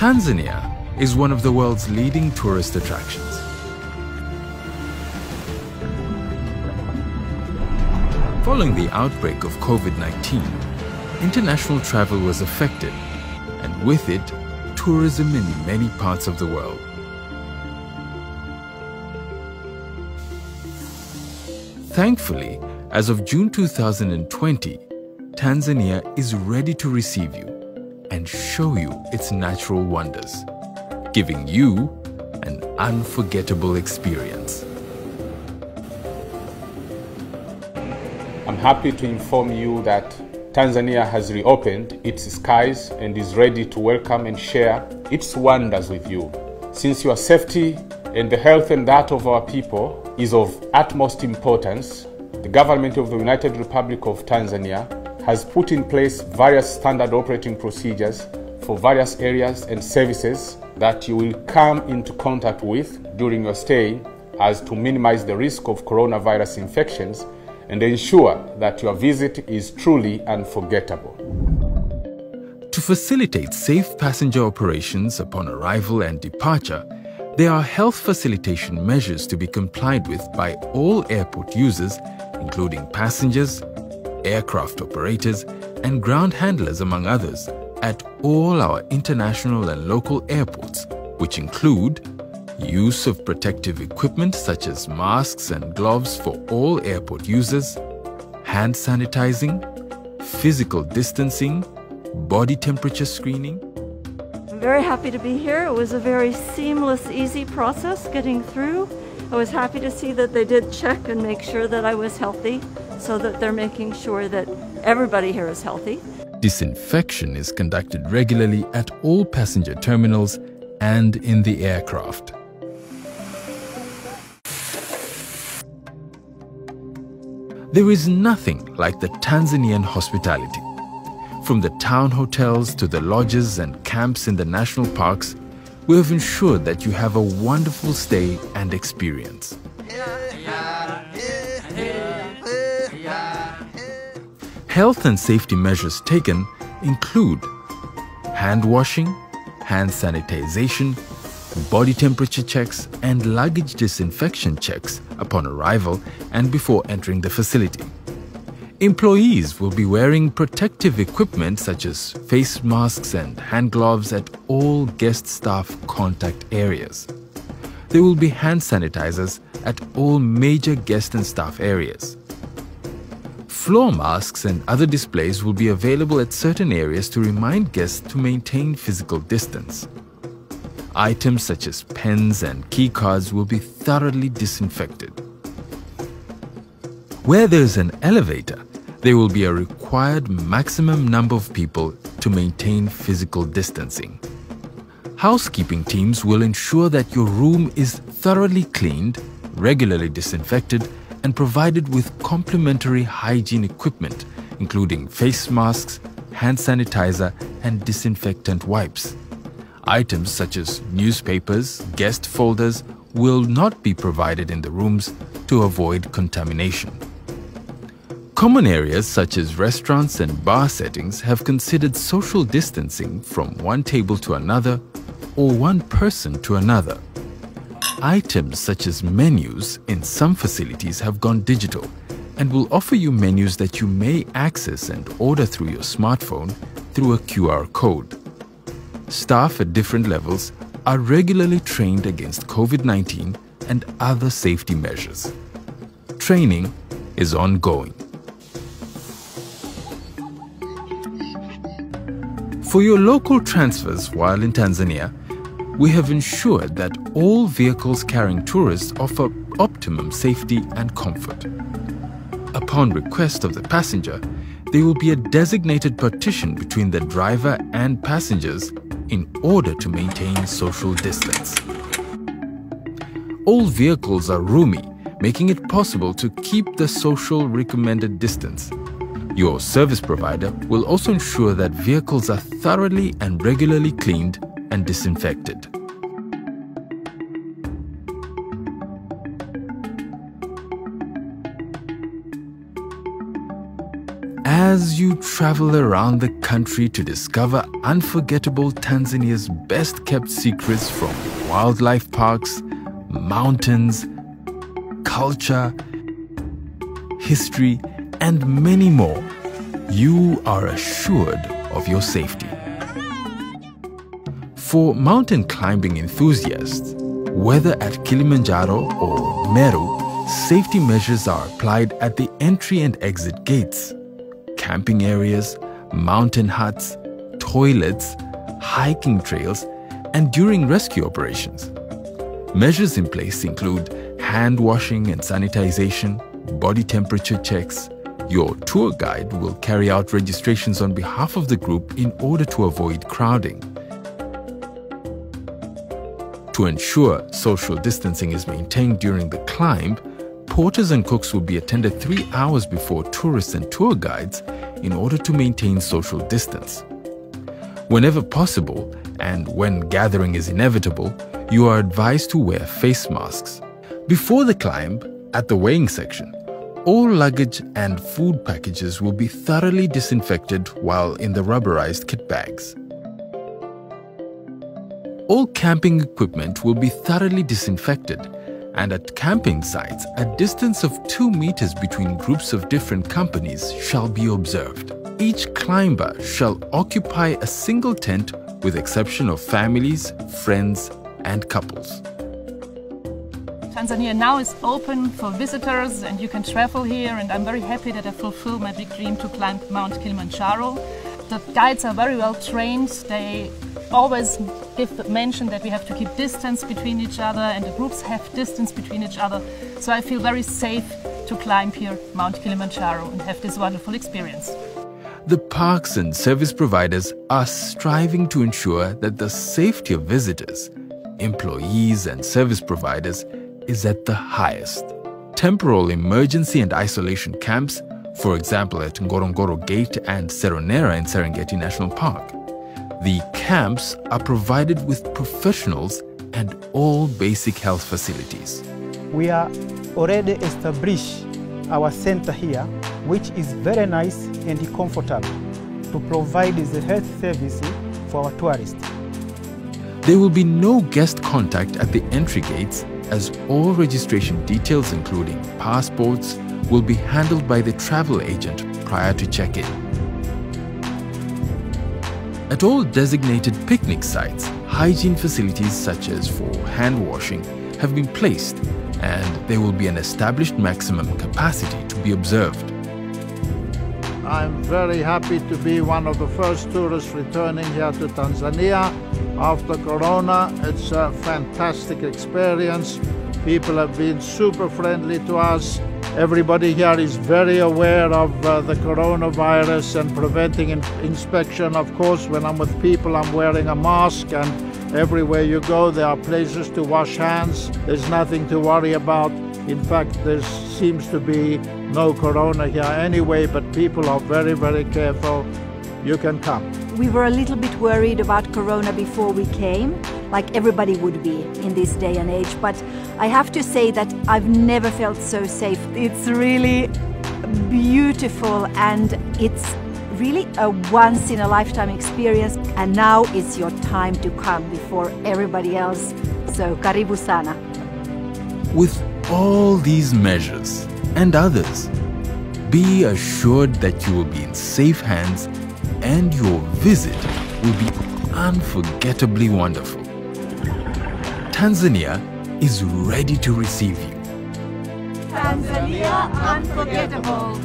Tanzania is one of the world's leading tourist attractions. Following the outbreak of COVID-19, international travel was affected, and with it, tourism in many parts of the world. Thankfully, as of June 2020, Tanzania is ready to receive you and show you its natural wonders, giving you an unforgettable experience. I'm happy to inform you that Tanzania has reopened its skies and is ready to welcome and share its wonders with you. Since your safety and the health and that of our people is of utmost importance, the government of the United Republic of Tanzania has put in place various standard operating procedures for various areas and services that you will come into contact with during your stay, as to minimize the risk of coronavirus infections and ensure that your visit is truly unforgettable. To facilitate safe passenger operations upon arrival and departure, there are health facilitation measures to be complied with by all airport users, including passengers, aircraft operators, and ground handlers, among others, at all our international and local airports, which include use of protective equipment such as masks and gloves for all airport users, hand sanitizing, physical distancing, body temperature screening. I'm very happy to be here. It was a very seamless, easy process getting through. I was happy to see that they did check and make sure that I was healthy, so that they're making sure that everybody here is healthy. Disinfection is conducted regularly at all passenger terminals and in the aircraft. There is nothing like the Tanzanian hospitality. From the town hotels to the lodges and camps in the national parks, we have ensured that you have a wonderful stay and experience. Health and safety measures taken include hand washing, hand sanitization, body temperature checks, and luggage disinfection checks upon arrival and before entering the facility. Employees will be wearing protective equipment such as face masks and hand gloves at all guest staff contact areas. There will be hand sanitizers at all major guest and staff areas. Floor masks and other displays will be available at certain areas to remind guests to maintain physical distance. Items such as pens and key cards will be thoroughly disinfected. Where there is an elevator, there will be a required maximum number of people to maintain physical distancing. Housekeeping teams will ensure that your room is thoroughly cleaned, regularly disinfected, and provided with complimentary hygiene equipment, including face masks, hand sanitizer, and disinfectant wipes. Items such as newspapers, guest folders will not be provided in the rooms to avoid contamination. Common areas such as restaurants and bar settings have considered social distancing from one table to another or one person to another. Items such as menus in some facilities have gone digital and will offer you menus that you may access and order through your smartphone through a QR code. Staff at different levels are regularly trained against COVID-19 and other safety measures. Training is ongoing. For your local transfers while in Tanzania, we have ensured that all vehicles carrying tourists offer optimum safety and comfort. Upon request of the passenger, there will be a designated partition between the driver and passengers in order to maintain social distance. All vehicles are roomy, making it possible to keep the social recommended distance. Your service provider will also ensure that vehicles are thoroughly and regularly cleaned and disinfected. As you travel around the country to discover unforgettable Tanzania's best-kept secrets from wildlife parks, mountains, culture, history, and many more, you are assured of your safety. For mountain climbing enthusiasts, whether at Kilimanjaro or Meru, safety measures are applied at the entry and exit gates, camping areas, mountain huts, toilets, hiking trails, and during rescue operations. Measures in place include hand washing and sanitization, body temperature checks. Your tour guide will carry out registrations on behalf of the group in order to avoid crowding. To ensure social distancing is maintained during the climb, porters and cooks will be attended 3 hours before tourists and tour guides in order to maintain social distance. Whenever possible, and when gathering is inevitable, you are advised to wear face masks. Before the climb, at the weighing section, all luggage and food packages will be thoroughly disinfected while in the rubberized kit bags. All camping equipment will be thoroughly disinfected, and at camping sites, a distance of 2 meters between groups of different companies shall be observed. Each climber shall occupy a single tent with exception of families, friends, and couples. Tanzania now is open for visitors and you can travel here, and I'm very happy that I fulfill my big dream to climb Mount Kilimanjaro. The guides are very well trained. They always mention that we have to keep distance between each other and the groups have distance between each other. So I feel very safe to climb here Mount Kilimanjaro and have this wonderful experience. The parks and service providers are striving to ensure that the safety of visitors, employees and service providers is at the highest. Temporal emergency and isolation camps, for example at Ngorongoro Gate and Seronera in Serengeti National Park. The camps are provided with professionals and all basic health facilities. We are already established our center here, which is very nice and comfortable to provide the health service for our tourists. There will be no guest contact at the entry gates, as all registration details including passports will be handled by the travel agent prior to check-in. At all designated picnic sites, hygiene facilities such as for hand washing have been placed, and there will be an established maximum capacity to be observed. I'm very happy to be one of the first tourists returning here to Tanzania after Corona. It's a fantastic experience. People have been super friendly to us. Everybody here is very aware of the coronavirus and preventing inspection. Of course, when I'm with people, I'm wearing a mask, and everywhere you go, there are places to wash hands. There's nothing to worry about. In fact, there seems to be no corona here anyway, but people are very, very careful. You can come. We were a little bit worried about corona before we came, like everybody would be in this day and age, but I have to say that I've never felt so safe. It's really beautiful and it's really a once-in-a-lifetime experience, and now is your time to come before everybody else. So, karibu sana. With all these measures and others, be assured that you will be in safe hands and your visit will be unforgettably wonderful. Tanzania is ready to receive you. Tanzania unforgettable.